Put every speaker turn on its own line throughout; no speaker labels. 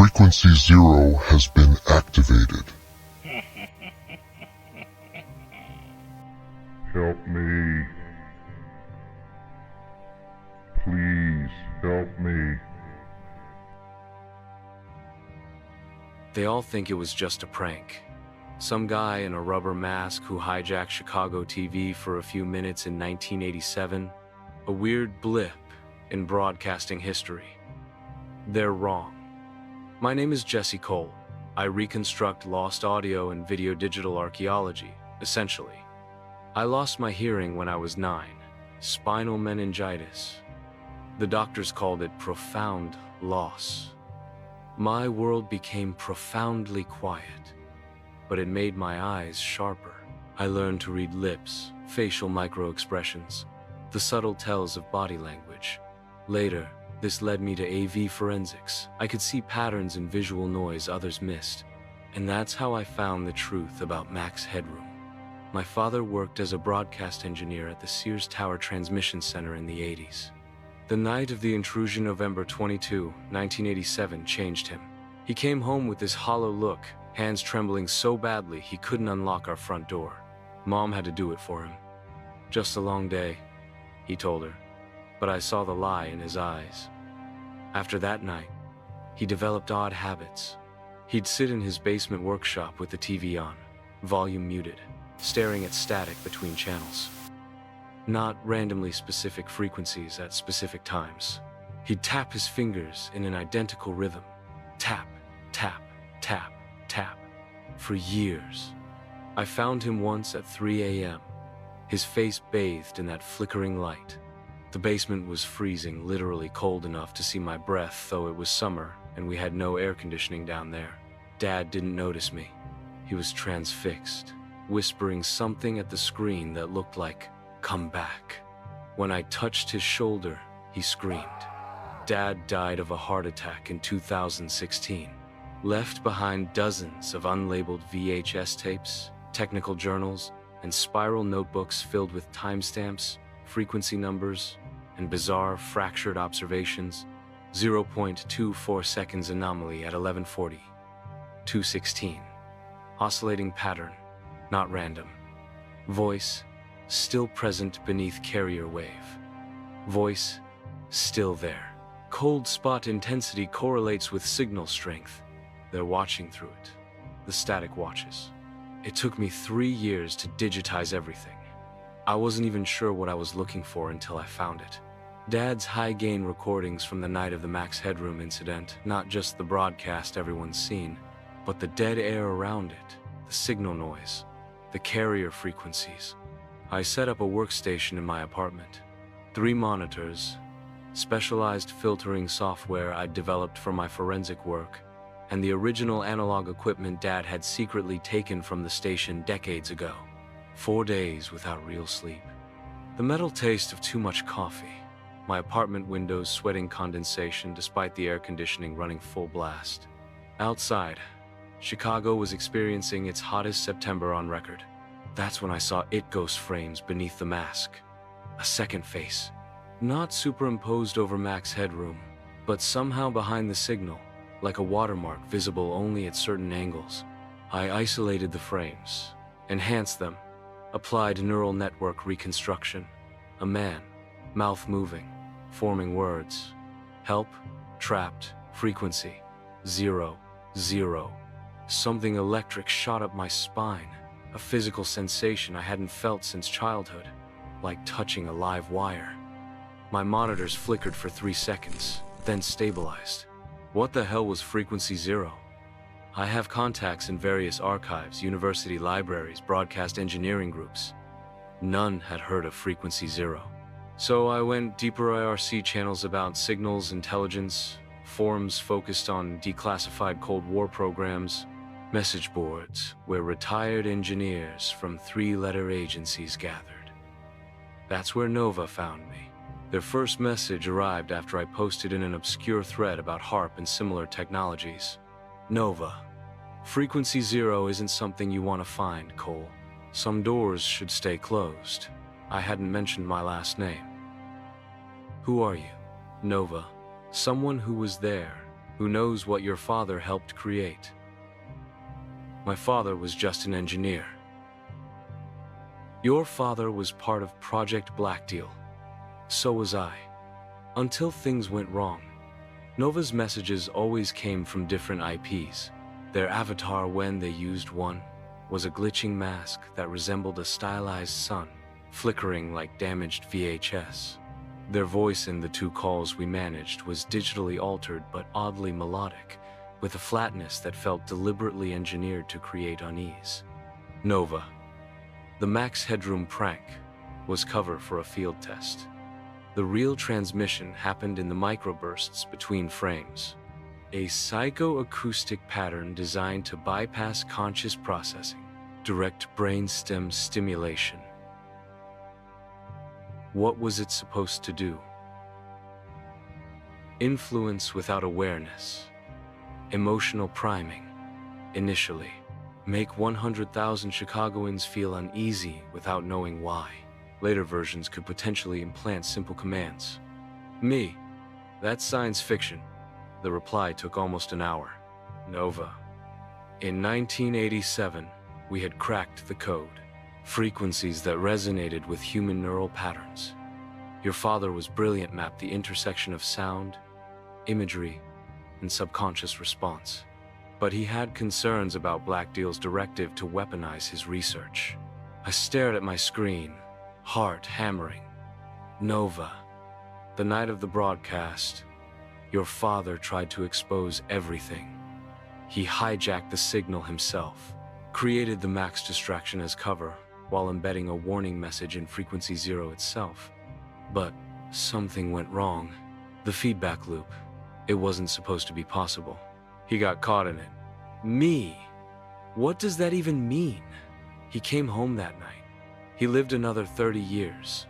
Frequency 0 has been activated.
Help me. Please help me.
They all think it was just a prank. Some guy in a rubber mask who hijacked Chicago TV for a few minutes in 1987. A weird blip in broadcasting history. They're wrong. My name is Jesse Cole. I reconstruct lost audio and video digital archaeology, essentially. I lost my hearing when I was 9, spinal meningitis. The doctors called it profound loss. My world became profoundly quiet, but it made my eyes sharper. I learned to read lips, facial micro-expressions, the subtle tells of body language. Later, this led me to AV forensics. I could see patterns in visual noise others missed. And that's how I found the truth about Max Headroom. My father worked as a broadcast engineer at the Sears Tower Transmission Center in the 80s. The night of the intrusion, November 22, 1987, changed him. He came home with this hollow look, hands trembling so badly he couldn't unlock our front door. Mom had to do it for him. Just a long day, he told her, but I saw the lie in his eyes. After that night, he developed odd habits. He'd sit in his basement workshop with the TV on, volume muted, staring at static between channels. Not randomly specific frequencies at specific times. He'd tap his fingers in an identical rhythm. Tap, tap, tap, tap. For years. I found him once at 3 a.m., his face bathed in that flickering light. The basement was freezing, literally cold enough to see my breath, though it was summer and we had no air conditioning down there. Dad didn't notice me. He was transfixed, whispering something at the screen that looked like, "Come back." When I touched his shoulder, he screamed. Dad died of a heart attack in 2016. Left behind dozens of unlabeled VHS tapes, technical journals, and spiral notebooks filled with timestamps, frequency numbers, and bizarre fractured observations. 0.24 seconds anomaly at 11:40. 2:16. Oscillating pattern, not random. Voice, still present beneath carrier wave. Voice, still there. Cold spot intensity correlates with signal strength. They're watching through it. The static watches. It took me 3 years to digitize everything. I wasn't even sure what I was looking for until I found it. Dad's high-gain recordings from the night of the Max Headroom incident, not just the broadcast everyone's seen, but the dead air around it, the signal noise, the carrier frequencies. I set up a workstation in my apartment. 3 monitors, specialized filtering software I'd developed for my forensic work, and the original analog equipment Dad had secretly taken from the station decades ago. 4 days without real sleep. The metal taste of too much coffee. My apartment windows sweating condensation despite the air conditioning running full blast. Outside, Chicago was experiencing its hottest September on record. That's when I saw it ghost frames beneath the mask. A second face. Not superimposed over Max Headroom, but somehow behind the signal, like a watermark visible only at certain angles. I isolated the frames, enhanced them, applied neural network reconstruction. A man, mouth moving, forming words. Help, trapped, frequency, 0, 0. Something electric shot up my spine, a physical sensation I hadn't felt since childhood, like touching a live wire. My monitors flickered for 3 seconds, then stabilized. What the hell was frequency 0? I have contacts in various archives, university libraries, broadcast engineering groups. None had heard of frequency 0. So I went deeper IRC channels about signals intelligence, forums focused on declassified Cold War programs, message boards where retired engineers from 3-letter agencies gathered. That's where Nova found me. Their first message arrived after I posted in an obscure thread about HARP and similar technologies. Nova. Frequency 0 isn't something you want to find, Cole. Some doors should stay closed. I hadn't mentioned my last name. Who are you? Nova. Someone who was there, Who knows what your father helped create? My father was just an engineer. Your father was part of Project Black Deal. So was I. Until things went wrong. Nova's messages always came from different IPs. Their avatar, when they used one, was a glitching mask that resembled a stylized sun, flickering like damaged VHS. Their voice in the 2 calls we managed was digitally altered but oddly melodic, with a flatness that felt deliberately engineered to create unease. Nova. The Max Headroom prank was cover for a field test. The real transmission happened in the microbursts between frames, a psychoacoustic pattern designed to bypass conscious processing, direct brainstem stimulation. What was it supposed to do? Influence without awareness. Emotional priming. Initially, make 100,000 Chicagoans feel uneasy without knowing why. Later versions could potentially implant simple commands. Me. That's science fiction. The reply took almost an hour. Nova. In 1987, we had cracked the code. Frequencies that resonated with human neural patterns. Your father was brilliant, mapped the intersection of sound, imagery, and subconscious response. But he had concerns about Black Deal's directive to weaponize his research. I stared at my screen, heart hammering. Nova. The night of the broadcast, your father tried to expose everything. He hijacked the signal himself, created the Max distraction as cover, while embedding a warning message in frequency 0 itself. But something went wrong. The feedback loop. It wasn't supposed to be possible. He got caught in it. Me? What does that even mean? He came home that night. He lived another 30 years.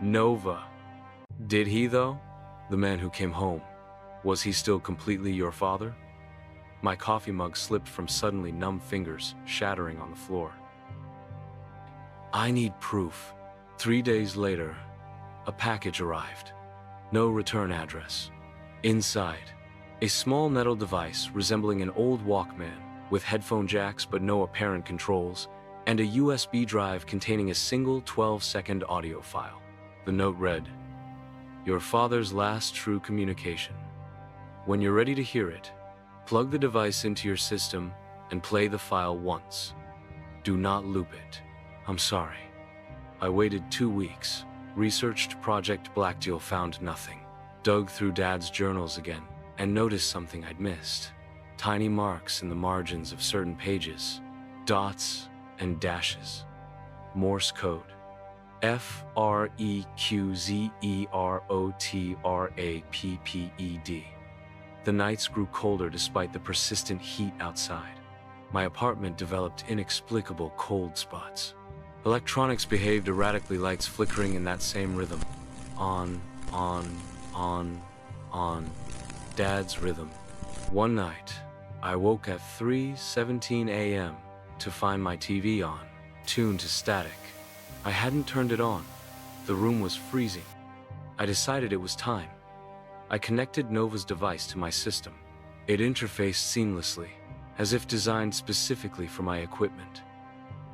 Nova. Did he, though? The man who came home. Was he still completely your father? My coffee mug slipped from suddenly numb fingers, shattering on the floor. I need proof. 3 days later, a package arrived. No return address. Inside, a small metal device resembling an old Walkman, with headphone jacks but no apparent controls, and a USB drive containing a single 12-second audio file. The note read, "Your father's last true communication. When you're ready to hear it, plug the device into your system and play the file once. Do not loop it. I'm sorry." I waited 2 weeks, researched Project Black Deal, found nothing. Dug through Dad's journals again, and noticed something I'd missed. Tiny marks in the margins of certain pages. Dots and dashes. Morse code. FREQZEROTRAPPED. The nights grew colder despite the persistent heat outside. My apartment developed inexplicable cold spots. Electronics behaved erratically, lights flickering in that same rhythm. On, on. Dad's rhythm. One night, I woke at 3:17 a.m. to find my TV on, tuned to static. I hadn't turned it on. The room was freezing. I decided it was time. I connected Nova's device to my system. It interfaced seamlessly, as if designed specifically for my equipment.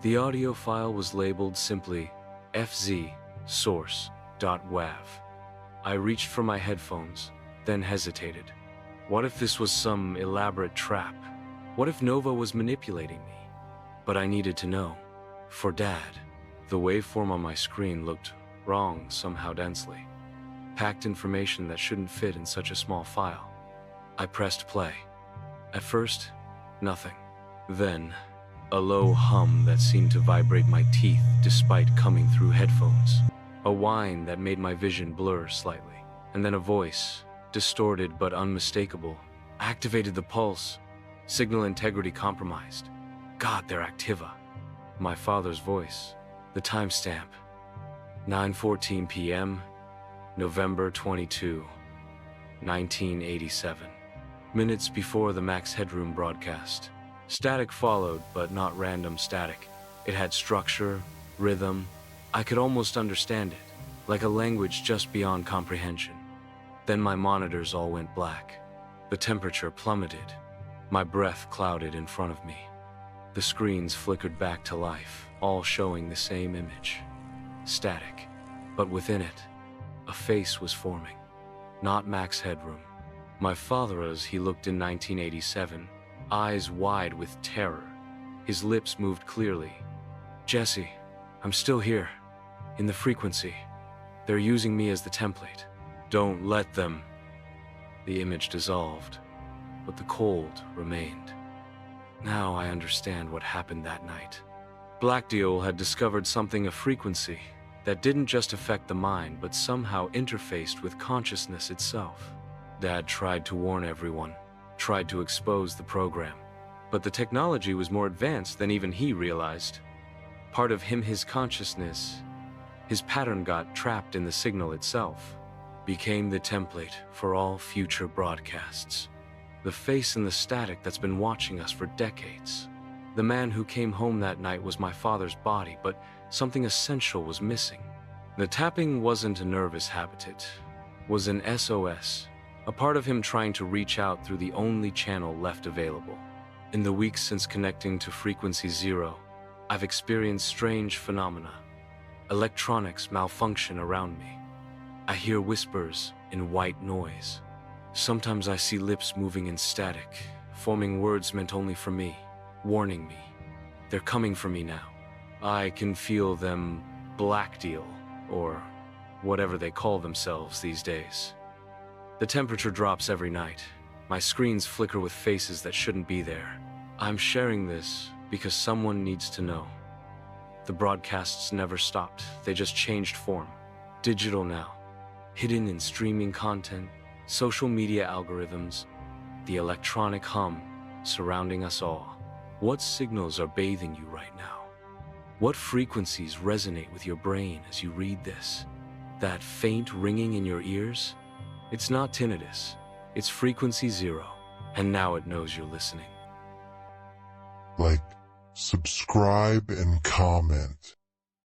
The audio file was labeled simply fz_source.wav. I reached for my headphones, then hesitated. What if this was some elaborate trap? What if Nova was manipulating me? But I needed to know. For Dad. The waveform on my screen looked wrong, somehow densely. Packed information that shouldn't fit in such a small file. I pressed play. At first, nothing. Then, a low hum that seemed to vibrate my teeth despite coming through headphones. A whine that made my vision blur slightly. And then a voice, distorted but unmistakable, activated the pulse. Signal integrity compromised. God, they're Activa. My father's voice. The timestamp. 9:14 p.m., November 22, 1987. Minutes before the Max Headroom broadcast. Static followed, but not random static. It had structure, rhythm. I could almost understand it, like a language just beyond comprehension. Then my monitors all went black. The temperature plummeted. My breath clouded in front of me. The screens flickered back to life, all showing the same image. Static. But within it, a face was forming. Not Max Headroom. My father as he looked in 1987, eyes wide with terror. His lips moved clearly. "Jesse, I'm still here. In the frequency. They're using me as the template. Don't let them." The image dissolved, but the cold remained. Now I understand what happened that night. Black Deal had discovered something, a frequency that didn't just affect the mind, but somehow interfaced with consciousness itself. Dad tried to warn everyone, tried to expose the program, but the technology was more advanced than even he realized. Part of him, his consciousness, his pattern got trapped in the signal itself, became the template for all future broadcasts. The face in the static that's been watching us for decades. The man who came home that night was my father's body, but something essential was missing. The tapping wasn't a nervous habitat, was an SOS, a part of him trying to reach out through the only channel left available. In the weeks since connecting to Frequency Zero, I've experienced strange phenomena. Electronics malfunction around me. I hear whispers in white noise. Sometimes I see lips moving in static, forming words meant only for me, warning me. They're coming for me now. I can feel them. Black Deal, or whatever they call themselves these days. The temperature drops every night. My screens flicker with faces that shouldn't be there. I'm sharing this because someone needs to know. The broadcasts never stopped, they just changed form. Digital now. Hidden in streaming content, social media algorithms, the electronic hum surrounding us all. What signals are bathing you right now? What frequencies resonate with your brain as you read this? That faint ringing in your ears? It's not tinnitus, it's Frequency Zero, and now it knows you're listening.
Like, subscribe and comment.